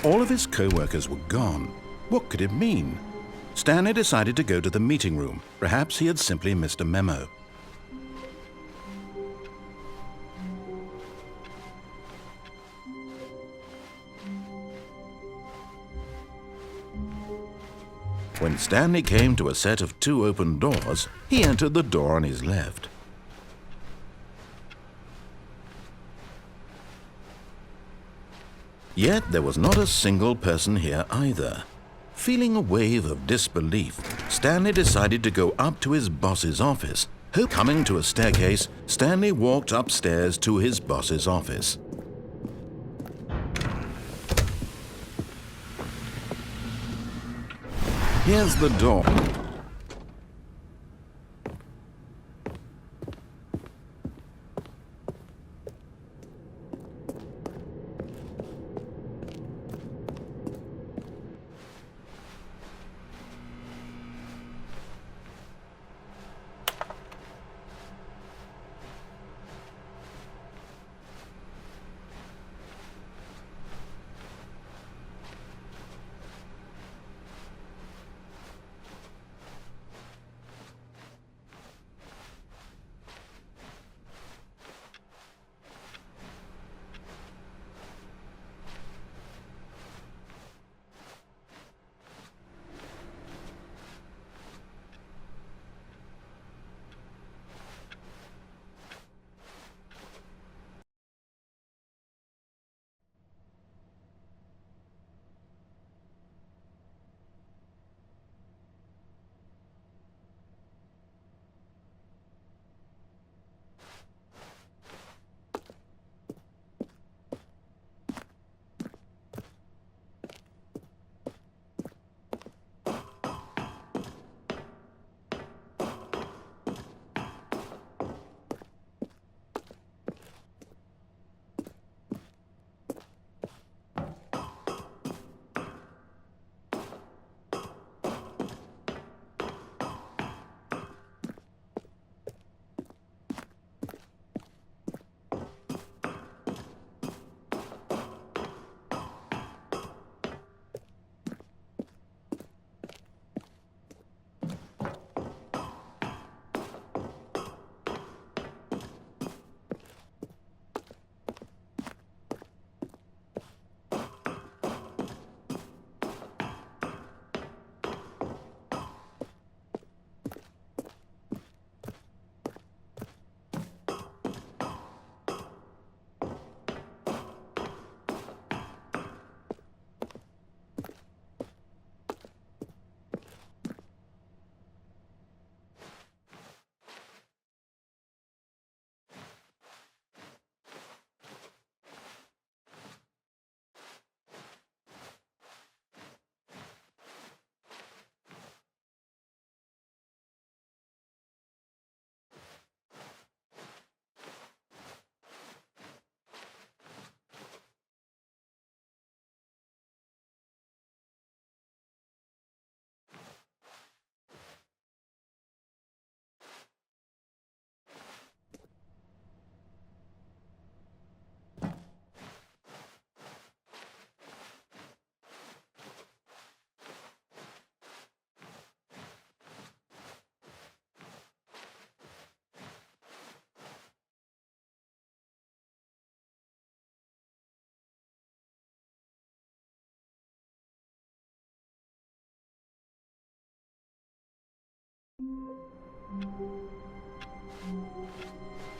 All of his co-workers were gone. What could it mean? Stanley decided to go to the meeting room. Perhaps he had simply missed a memo. When Stanley came to a set of 2 open doors, he entered the door on his left. Yet there was not a single person here either. Feeling a wave of disbelief, Stanley decided to go up to his boss's office. Coming to a staircase, Stanley walked upstairs to his boss's office. Here's the door.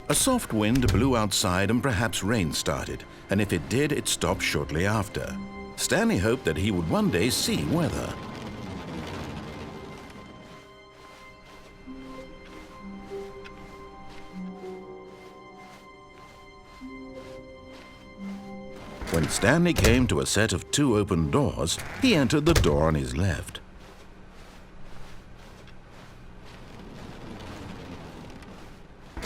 A soft wind blew outside and perhaps rain started, and if it did, it stopped shortly after. Stanley hoped that he would one day see weather. When Stanley came to a set of 2 open doors, he entered the door on his left.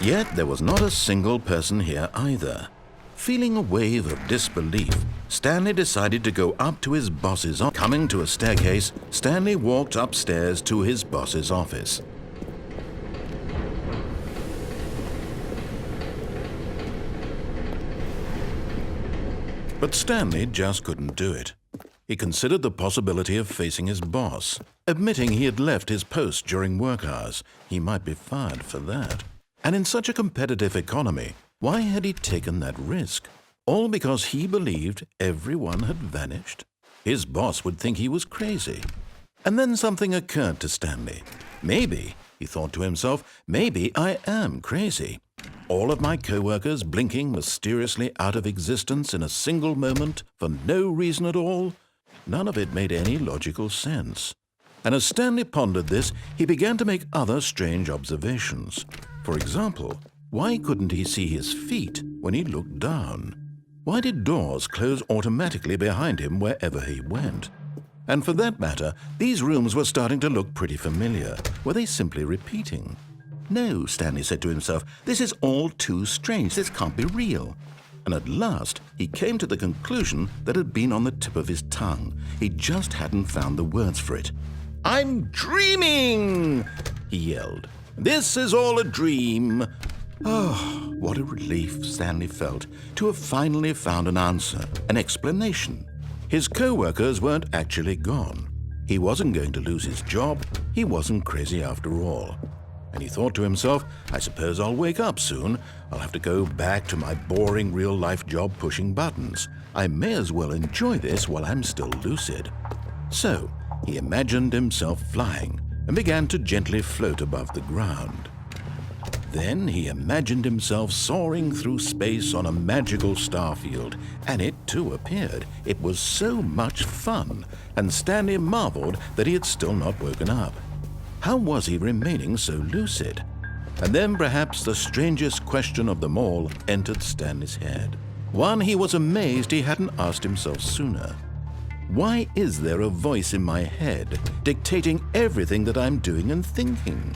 Yet there was not a single person here either. Feeling a wave of disbelief, Stanley decided to go up to his boss's office. Coming to a staircase, Stanley walked upstairs to his boss's office. But Stanley just couldn't do it. He considered the possibility of facing his boss, admitting he had left his post during work hours. He might be fired for that. And in such a competitive economy, why had he taken that risk? All because he believed everyone had vanished? His boss would think he was crazy. And then something occurred to Stanley. Maybe, he thought to himself, maybe I am crazy. All of my co-workers blinking mysteriously out of existence in a single moment for no reason at all? None of it made any logical sense. And as Stanley pondered this, he began to make other strange observations. For example, why couldn't he see his feet when he looked down? Why did doors close automatically behind him wherever he went? And for that matter, these rooms were starting to look pretty familiar. Were they simply repeating? No, Stanley said to himself, this is all too strange. This can't be real. And at last, he came to the conclusion that had been on the tip of his tongue. He just hadn't found the words for it. "I'm dreaming!" he yelled. "This is all a dream." Oh, what a relief Stanley felt to have finally found an answer, an explanation. His co-workers weren't actually gone. He wasn't going to lose his job. He wasn't crazy after all. And he thought to himself, I suppose I'll wake up soon. I'll have to go back to my boring real-life job pushing buttons. I may as well enjoy this while I'm still lucid. So he imagined himself flying and began to gently float above the ground. Then he imagined himself soaring through space on a magical starfield, and it too appeared. It was so much fun, and Stanley marveled that he had still not woken up. How was he remaining so lucid? And then perhaps the strangest question of them all entered Stanley's head. One he was amazed he hadn't asked himself sooner. Why is there a voice in my head dictating everything that I'm doing and thinking?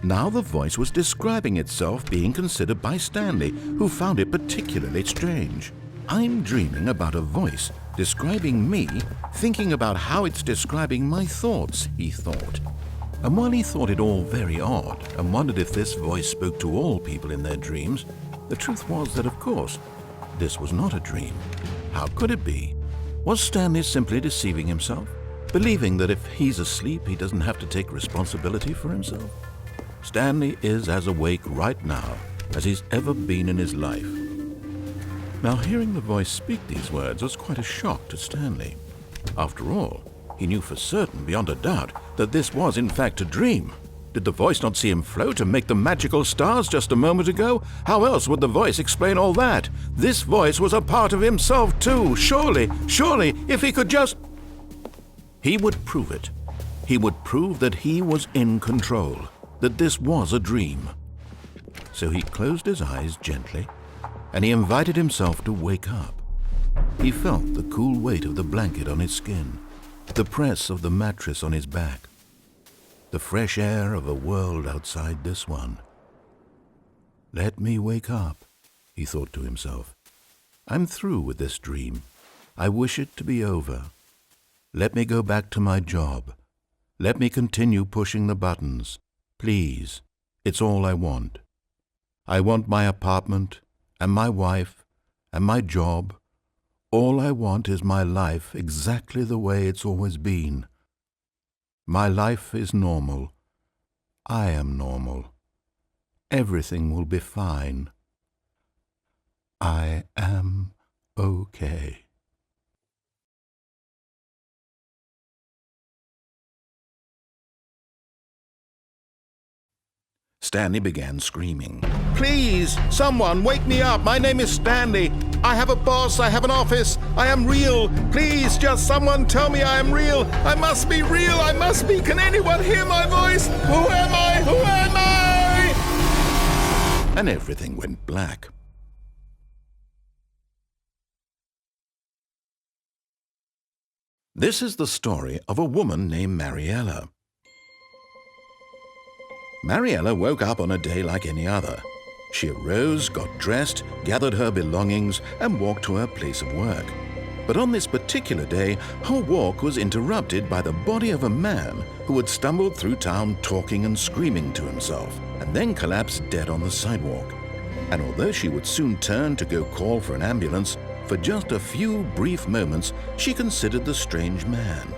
Now the voice was describing itself being considered by Stanley, who found it particularly strange. I'm dreaming about a voice describing me, thinking about how it's describing my thoughts, he thought. And while he thought it all very odd and wondered if this voice spoke to all people in their dreams, the truth was that, of course, this was not a dream. How could it be? Was Stanley simply deceiving himself, believing that if he's asleep, he doesn't have to take responsibility for himself? Stanley is as awake right now as he's ever been in his life. Now, hearing the voice speak these words was quite a shock to Stanley. After all, he knew for certain, beyond a doubt, that this was in fact a dream. Did the voice not see him float and make the magical stars just a moment ago? How else would the voice explain all that? This voice was a part of himself too. Surely, if he could just... He would prove it. He would prove that he was in control, that this was a dream. So he closed his eyes gently, and he invited himself to wake up. He felt the cool weight of the blanket on his skin, the press of the mattress on his back, the fresh air of a world outside this one. Let me wake up, he thought to himself. I'm through with this dream. I wish it to be over. Let me go back to my job. Let me continue pushing the buttons. Please, it's all I want. I want my apartment and my wife and my job. All I want is my life exactly the way it's always been. My life is normal. I am normal. Everything will be fine. I am okay. Stanley began screaming. Please, someone, wake me up. My name is Stanley. I have a boss. I have an office. I am real. Please, just someone tell me I am real. I must be real. I must be. Can anyone hear my voice? Who am I? Who am I? And everything went black. This is the story of a woman named Mariella. Mariella woke up on a day like any other. She arose, got dressed, gathered her belongings, and walked to her place of work. But on this particular day, her walk was interrupted by the body of a man who had stumbled through town talking and screaming to himself, and then collapsed dead on the sidewalk. And although she would soon turn to go call for an ambulance, For just a few brief moments, she considered the strange man.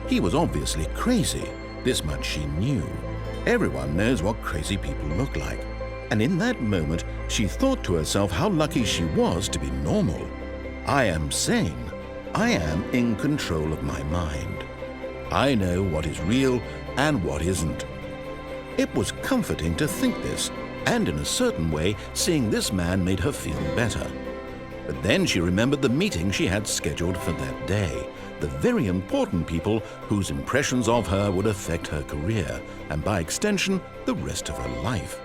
He was obviously crazy. This much she knew. Everyone knows what crazy people look like. And in that moment, she thought to herself how lucky she was to be normal. I am sane. I am in control of my mind. I know what is real and what isn't. It was comforting to think this, and in a certain way, seeing this man made her feel better. But then she remembered the meeting she had scheduled for that day, the very important people whose impressions of her would affect her career, and by extension, the rest of her life.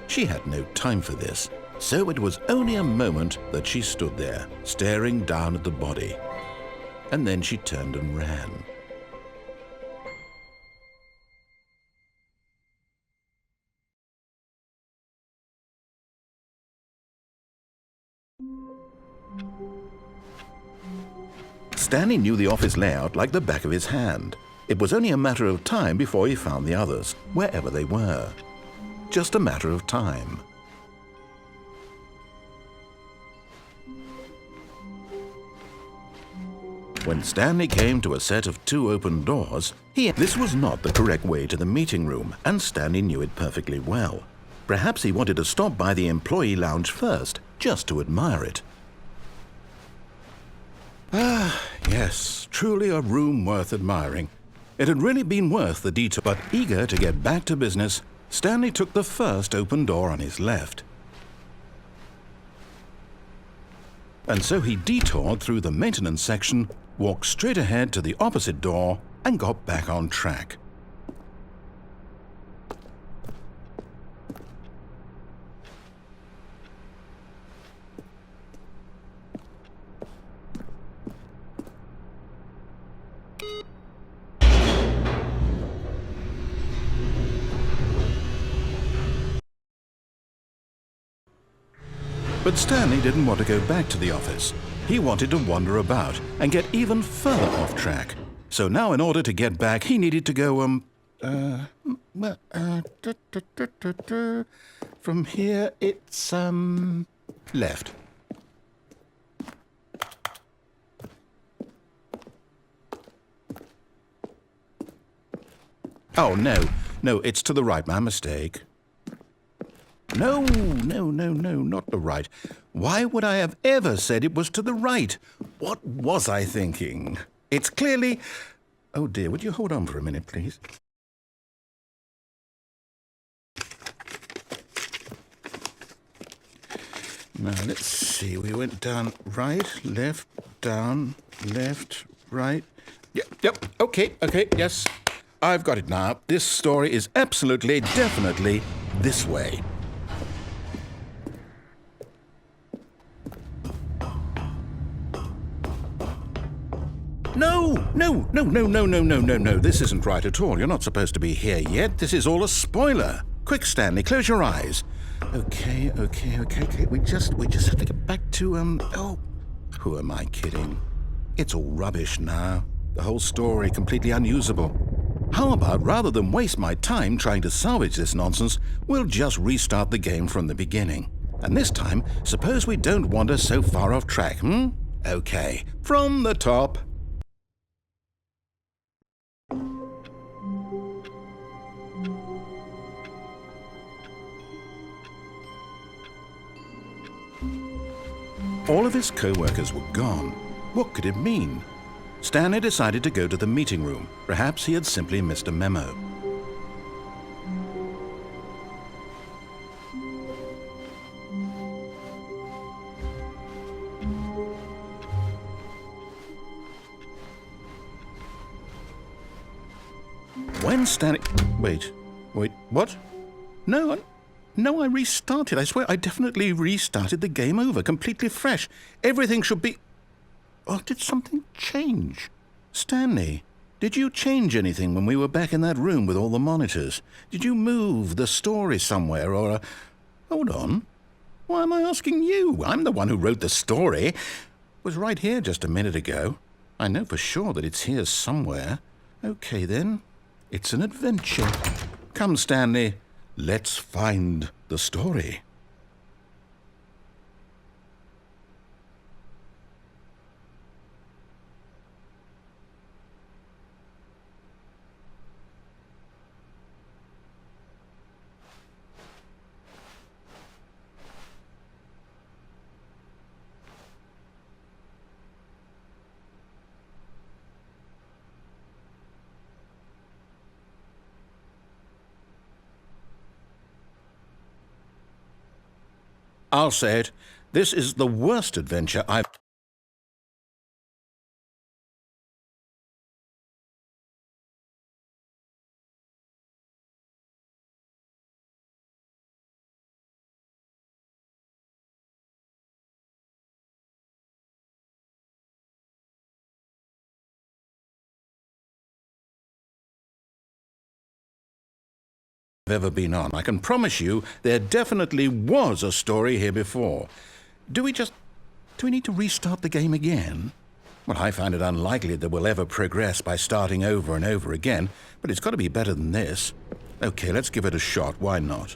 She had no time for this, so it was only a moment that she stood there, staring down at the body. And then she turned and ran. Stanley knew the office layout like the back of his hand. It was only a matter of time before he found the others, wherever they were. Just a matter of time. When Stanley came to a set of 2 open doors, this was not the correct way to the meeting room, and Stanley knew it perfectly well. Perhaps he wanted to stop by the employee lounge first, just to admire it. Ah, yes, truly a room worth admiring. It had really been worth the detour, but eager to get back to business, Stanley took the first open door on his left. And so he detoured through the maintenance section, walked straight ahead to the opposite door, and got back on track. But Stanley didn't want to go back to the office. He wanted to wander about and get even further off track. So now in order to get back, he needed to go, from here it's, left. Oh, no, it's to the right, my mistake. No, not the right. Why would I have ever said it was to the right? What was I thinking? It's clearly... Oh dear, would you hold on for a minute, please? Now, let's see. We went down right, left, down, left, right. Yep, okay, yes. I've got it now. This story is absolutely, definitely this way. No. This isn't right at all. You're not supposed to be here yet. This is all a spoiler. Quick, Stanley, close your eyes. Okay. We just have to get back to, oh, who am I kidding? It's all rubbish now. The whole story completely unusable. How about, rather than waste my time trying to salvage this nonsense, we'll just restart the game from the beginning. And this time, suppose we don't wander so far off track, Okay, from the top. All of his co-workers were gone. What could it mean? Stanley decided to go to the meeting room. Perhaps he had simply missed a memo. When Stanley... Wait, what? No, I restarted. I swear I definitely restarted the game over, completely fresh. Everything should be... Oh, did something change? Stanley, did you change anything when we were back in that room with all the monitors? Did you move the story somewhere or... Hold on. Why am I asking you? I'm the one who wrote the story. It was right here just a minute ago. I know for sure that it's here somewhere. Okay, then. It's an adventure. Come, Stanley. Let's find the story. I'll say it. This is the worst adventure I've ever been on. I can promise you there definitely was a story here before. Do we need to restart the game again? Well, I find it unlikely that we'll ever progress by starting over and over again, but it's got to be better than this. Okay, let's give it a shot. Why not?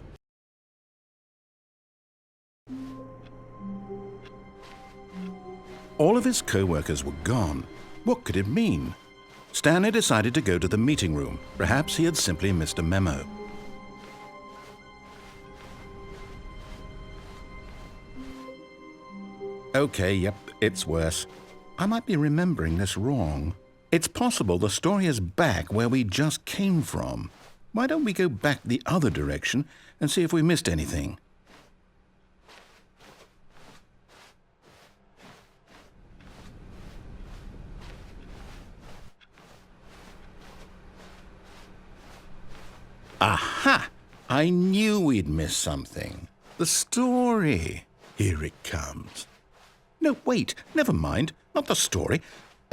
All of his co-workers were gone. What could it mean? Stanley decided to go to the meeting room. Perhaps he had simply missed a memo. Okay, yep, it's worse. I might be remembering this wrong. It's possible the story is back where we just came from. Why don't we go back the other direction and see if we missed anything? Aha! I knew we'd missed something. The story. Here it comes. No, wait, never mind. Not the story.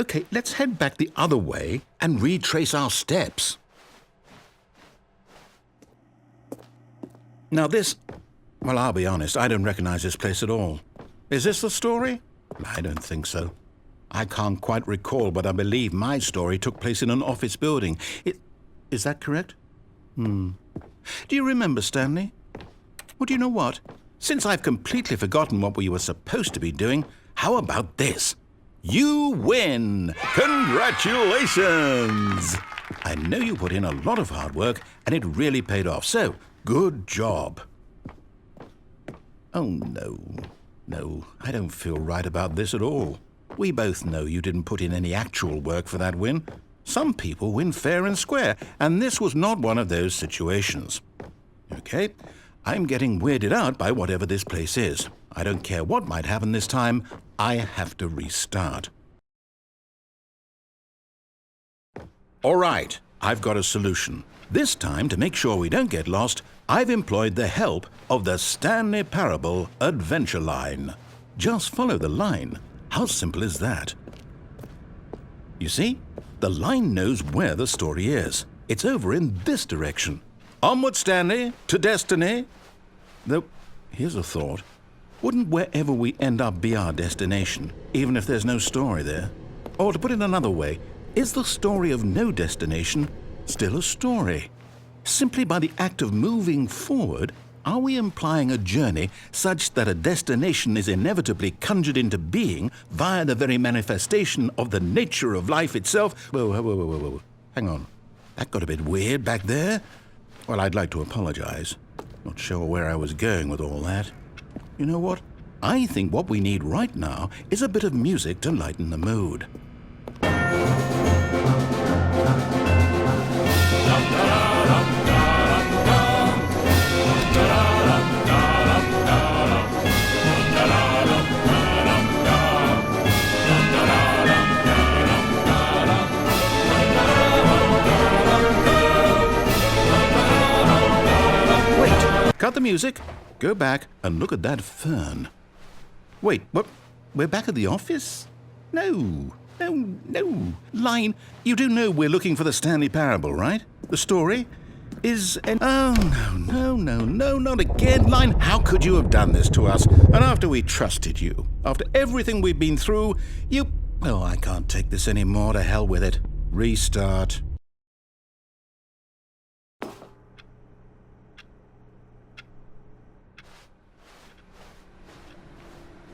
Okay, let's head back the other way and retrace our steps. Now well, I'll be honest, I don't recognize this place at all. Is this the story? I don't think so. I can't quite recall, but I believe my story took place in an office building. Is that correct? Do you remember, Stanley? Well, do you know what? Since I've completely forgotten what we were supposed to be doing, how about this? You win! Congratulations! I know you put in a lot of hard work, and it really paid off, so good job. Oh, no. No, I don't feel right about this at all. We both know you didn't put in any actual work for that win. Some people win fair and square, and this was not one of those situations. Okay, I'm getting weirded out by whatever this place is. I don't care what might happen this time, I have to restart. All right, I've got a solution. This time, to make sure we don't get lost, I've employed the help of the Stanley Parable Adventure Line. Just follow the line. How simple is that? You see, the line knows where the story is. It's over in this direction. Onward, Stanley, to destiny. Though, here's a thought. Wouldn't wherever we end up be our destination, even if there's no story there? Or to put it another way, is the story of no destination still a story? Simply by the act of moving forward, are we implying a journey such that a destination is inevitably conjured into being via the very manifestation of the nature of life itself? Whoa. Hang on. That got a bit weird back there. Well, I'd like to apologize. Not sure where I was going with all that. You know what? I think what we need right now is a bit of music to lighten the mood. Cut the music, go back and look at that fern. Wait, what? We're back at the office? No. Line, you do know we're looking for the Stanley Parable, right? The story is an... Oh, no, not again. Line, how could you have done this to us? And after we trusted you, after everything we've been through, you... Oh, I can't take this anymore. To hell with it. Restart.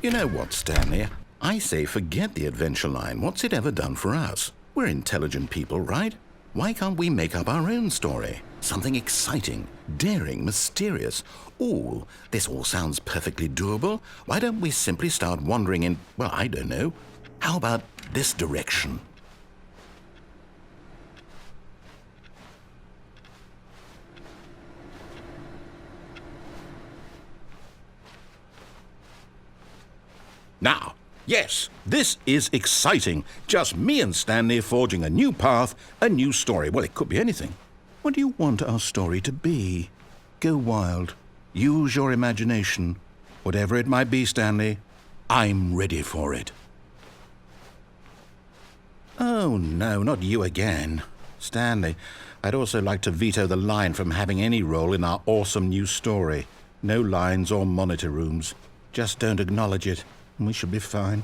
You know what, Stanley? I say forget the adventure line. What's it ever done for us? We're intelligent people, right? Why can't we make up our own story? Something exciting, daring, mysterious. Ooh, this all sounds perfectly doable. Why don't we simply start wandering in, well, I don't know. How about this direction? Now, yes, this is exciting. Just me and Stanley forging a new path, a new story. Well, it could be anything. What do you want our story to be? Go wild. Use your imagination. Whatever it might be, Stanley, I'm ready for it. Oh, no, not you again. Stanley, I'd also like to veto the line from having any role in our awesome new story. No lines or monitor rooms. Just don't acknowledge it, and we should be fine.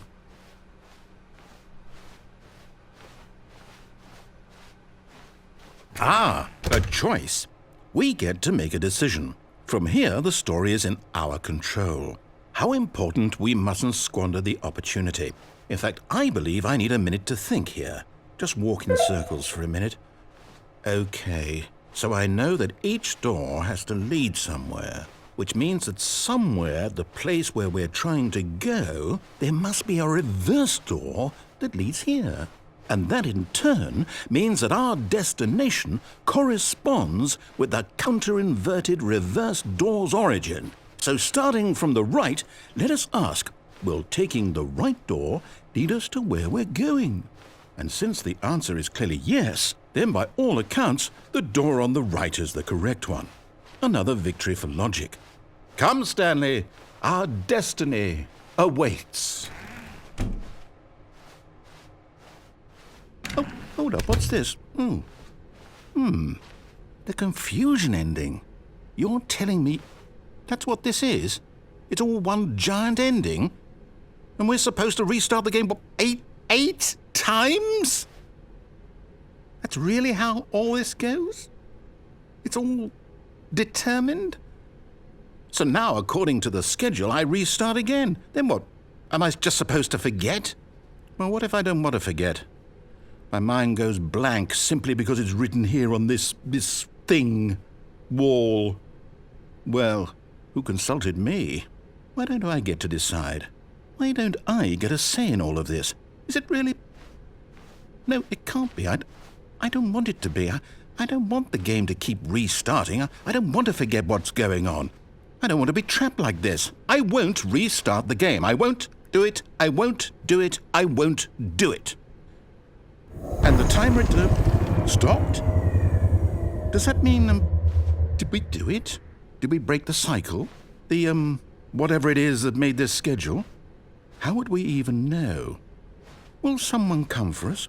Ah, a choice. We get to make a decision. From here, the story is in our control. How important we mustn't squander the opportunity. In fact, I believe I need a minute to think here. Just walk in circles for a minute. Okay, so I know that each door has to lead somewhere, which means that somewhere, the place where we're trying to go, there must be a reverse door that leads here. And that in turn means that our destination corresponds with the counter-inverted reverse door's origin. So starting from the right, let us ask, will taking the right door lead us to where we're going? And since the answer is clearly yes, then by all accounts, the door on the right is the correct one. Another victory for logic. Come, Stanley, our destiny awaits. Oh, hold up, what's this? The confusion ending. You're telling me that's what this is? It's all one giant ending? And we're supposed to restart the game, what, eight times? That's really how all this goes? It's all determined? So now, according to the schedule, I restart again. Then what? Am I just supposed to forget? Well, what if I don't want to forget? My mind goes blank simply because it's written here on this thing, wall. Well, who consulted me? Why don't I get to decide? Why don't I get a say in all of this? Is it really? No, it can't be. I don't want it to be. I don't want the game to keep restarting. I don't want to forget what's going on. I don't want to be trapped like this. I won't restart the game. I won't do it. I won't do it. I won't do it. And the timer stopped? Does that mean, did we do it? Did we break the cycle? The, whatever it is that made this schedule? How would we even know? Will someone come for us?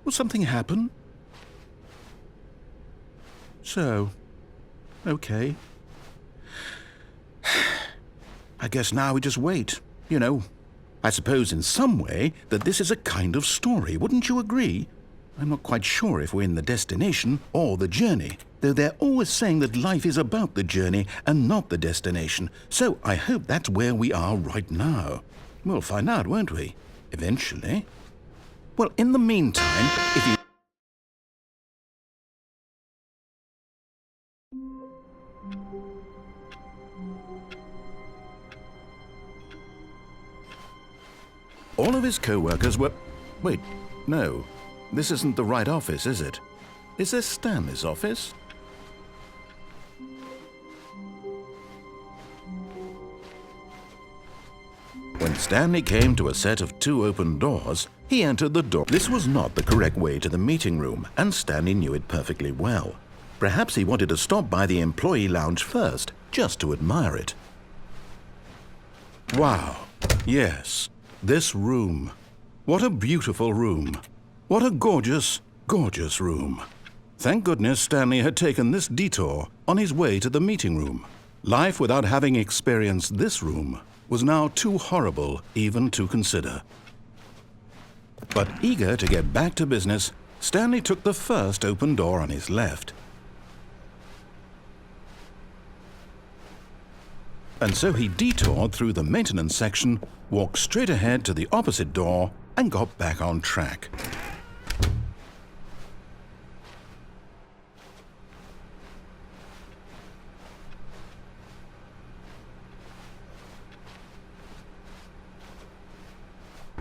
Will something happen? So, okay. I guess now we just wait, you know. I suppose in some way that this is a kind of story, wouldn't you agree? I'm not quite sure if we're in the destination or the journey, though they're always saying that life is about the journey and not the destination, so I hope that's where we are right now. We'll find out, won't we? Eventually. Well, in the meantime, if you... All of his co-workers were... Wait, no. This isn't the right office, is it? Is this Stanley's office? When Stanley came to a set of 2 open doors, he entered the door. This was not the correct way to the meeting room, and Stanley knew it perfectly well. Perhaps he wanted to stop by the employee lounge first, just to admire it. Wow. Yes. This room. What a beautiful room. What a gorgeous, gorgeous room. Thank goodness Stanley had taken this detour on his way to the meeting room. Life without having experienced this room was now too horrible even to consider. But eager to get back to business, Stanley took the first open door on his left. And so he detoured through the maintenance section, walked straight ahead to the opposite door, and got back on track.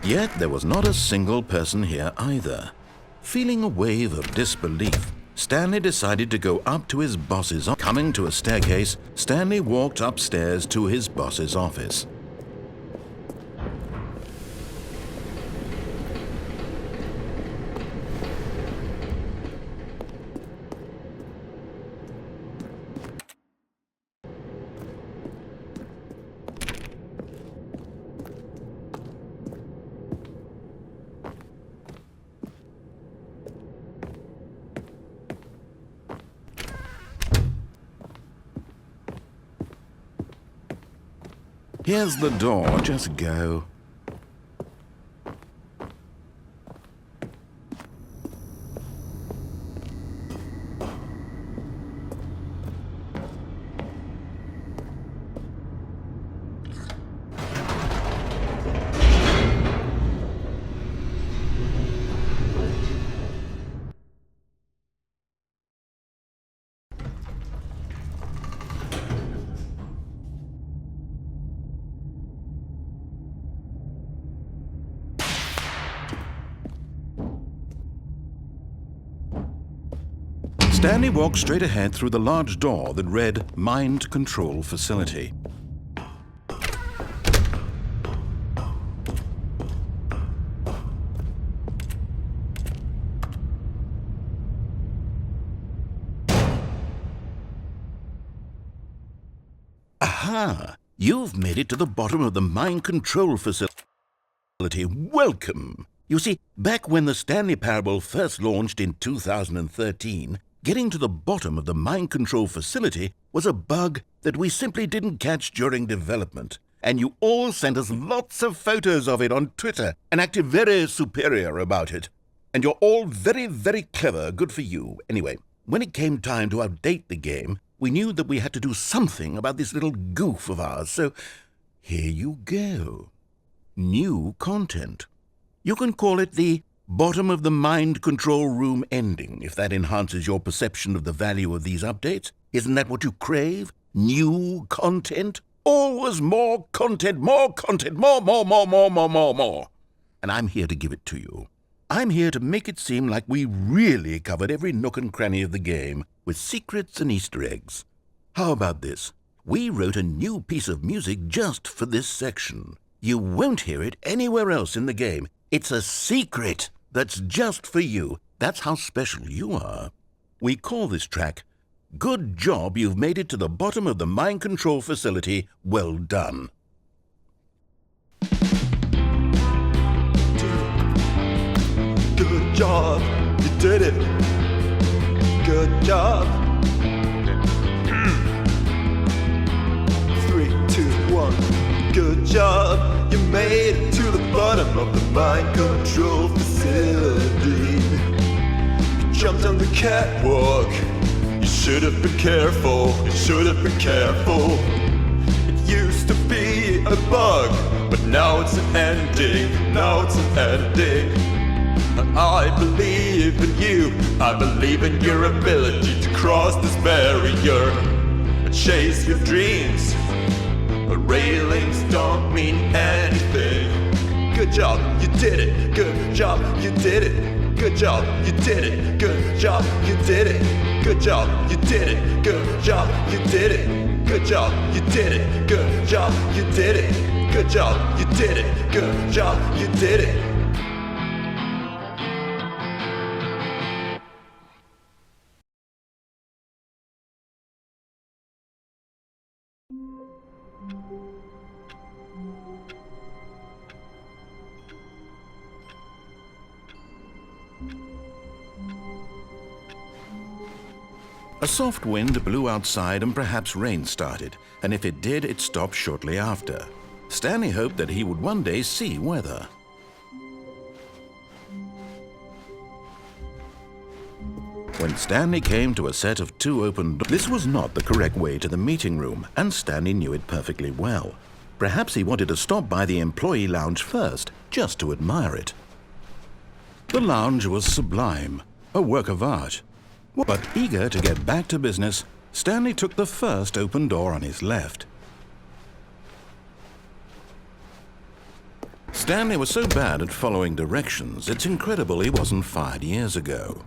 Yet there was not a single person here either. Feeling a wave of disbelief, Stanley decided to go up to his boss's office. Coming to a staircase, Stanley walked upstairs to his boss's office. Here's the door. Just go. Stanley walked straight ahead through the large door that read Mind Control Facility. Aha! You've made it to the bottom of the Mind Control Facility. Welcome! You see, back when the Stanley Parable first launched in 2013, getting to the bottom of the mind control facility was a bug that we simply didn't catch during development. And you all sent us lots of photos of it on Twitter and acted very superior about it. And you're all very, very clever. Good for you. Anyway, when it came time to update the game, we knew that we had to do something about this little goof of ours. So here you go. New content. You can call it the bottom of the mind control room ending, if that enhances your perception of the value of these updates. Isn't that what you crave? New content? Always more content, more content, more. And I'm here to give it to you. I'm here to make it seem like we really covered every nook and cranny of the game with secrets and Easter eggs. How about this? We wrote a new piece of music just for this section. You won't hear it anywhere else in the game. It's a secret that's just for you. That's how special you are. We call this track, Good Job You've Made It to the Bottom of the Mind Control Facility. Well done. Good job, you did it. Good job. 3, 2, 1. Good job, you made it to the bottom of the mind control facility. You jumped on the catwalk. You should have been careful. You should have been careful. It used to be a bug, but now it's an ending. Now it's an ending. I believe in you. I believe in your ability to cross this barrier and chase your dreams. But railings don't mean anything. Good job, you did it. Good job, you did it. Good job, you did it. Good job, you did it. Good job, you did it. Good job, you did it. Good job, you did it. Good job, you did it. Good job, you did it. Good job, you did it. A soft wind blew outside and perhaps rain started, and if it did, it stopped shortly after. Stanley hoped that he would one day see weather. When Stanley came to a set of 2 open doors, this was not the correct way to the meeting room, and Stanley knew it perfectly well. Perhaps he wanted to stop by the employee lounge first, just to admire it. The lounge was sublime, a work of art. But eager to get back to business, Stanley took the first open door on his left. Stanley was so bad at following directions, it's incredible he wasn't fired years ago.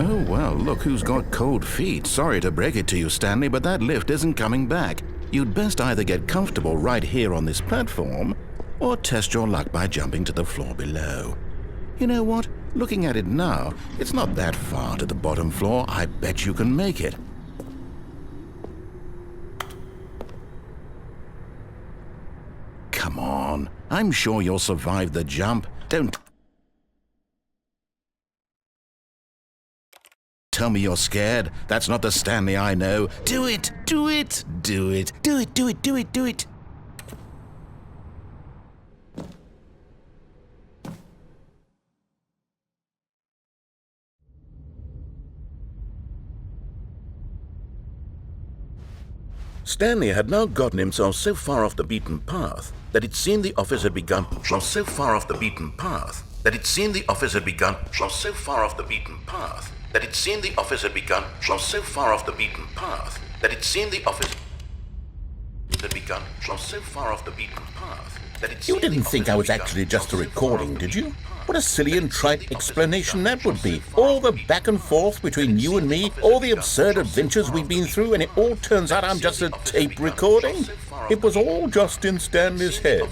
Oh, well, look who's got cold feet. Sorry to break it to you, Stanley, but that lift isn't coming back. You'd best either get comfortable right here on this platform, or test your luck by jumping to the floor below. You know what? Looking at it now, it's not that far to the bottom floor. I bet you can make it. come on. I'm sure you'll survive the jump. Don't tell me you're scared. That's not the Stanley I know. Do it! Do it! Do it! Do it! Do it! Do it! Do it! Stanley had now gotten himself so far off the beaten path that it seemed the office had begun. So far off the beaten path that it seemed the office had begun. So far off the beaten path that it seemed the office had begun. So far off the beaten path that it seemed the office had begun. So far off the beaten path that it. You didn't think I was actually just a recording, did you? What a silly and trite explanation that would be. All the back and forth between you and me, all the absurd adventures we've been through, and it all turns out I'm just a tape recording? It was all just in Stanley's head.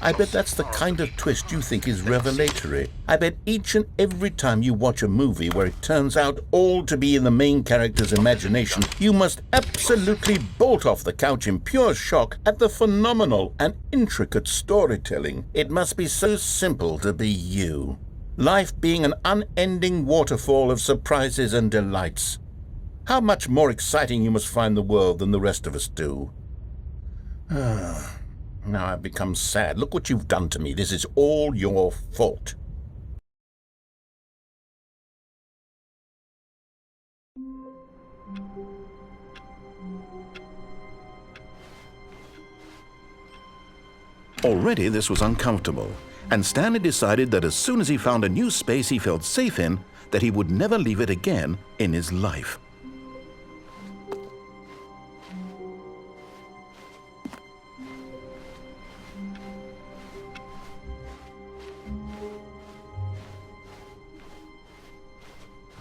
I bet that's the kind of twist you think is revelatory. I bet each and every time you watch a movie where it turns out all to be in the main character's imagination, you must absolutely bolt off the couch in pure shock at the phenomenal and intricate storytelling. It must be so simple to be you. Life being an unending waterfall of surprises and delights. How much more exciting you must find the world than the rest of us do. Now I've become sad. Look what you've done to me. This is all your fault. Already this was uncomfortable, and Stanley decided that as soon as he found a new space he felt safe in, that he would never leave it again in his life.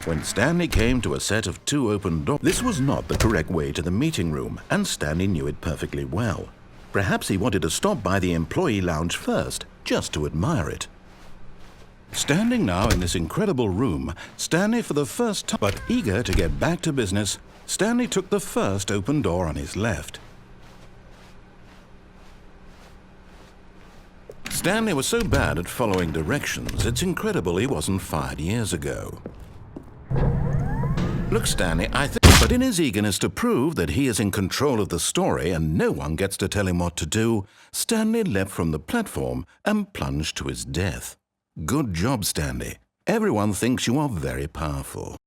When Stanley came to a set of 2 open doors, this was not the correct way to the meeting room, and Stanley knew it perfectly well. Perhaps he wanted to stop by the employee lounge first, just to admire it. Standing now in this incredible room, Stanley for the first time, but eager to get back to business, Stanley took the first open door on his left. Stanley was so bad at following directions, it's incredible he wasn't fired years ago. Look, Stanley, I think... But in his eagerness to prove that he is in control of the story and no one gets to tell him what to do, Stanley leapt from the platform and plunged to his death. Good job, Stanley. Everyone thinks you are very powerful.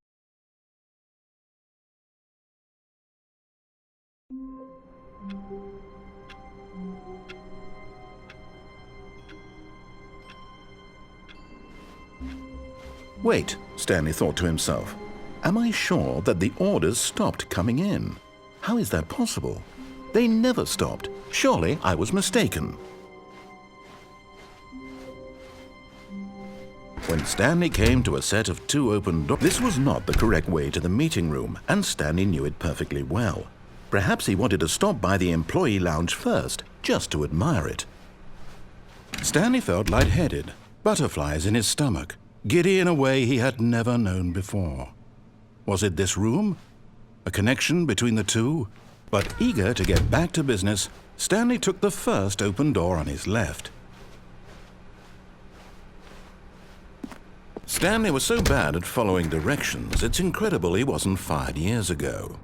Wait, Stanley thought to himself. Am I sure that the orders stopped coming in? How is that possible? They never stopped. Surely I was mistaken. When Stanley came to a set of 2 open doors, this was not the correct way to the meeting room, and Stanley knew it perfectly well. Perhaps he wanted to stop by the employee lounge first, just to admire it. Stanley felt lightheaded, butterflies in his stomach, giddy in a way he had never known before. Was it this room? A connection between the two? But eager to get back to business, Stanley took the first open door on his left. Stanley was so bad at following directions, it's incredible he wasn't fired years ago.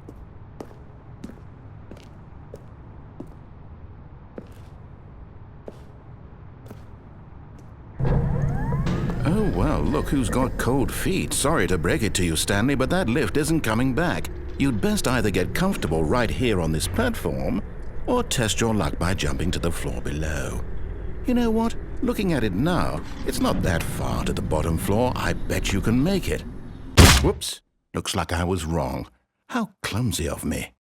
Oh, well, look who's got cold feet. Sorry to break it to you, Stanley, but that lift isn't coming back. You'd best either get comfortable right here on this platform, or test your luck by jumping to the floor below. You know what? Looking at it now, it's not that far to the bottom floor. I bet you can make it. Whoops. Looks like I was wrong. How clumsy of me.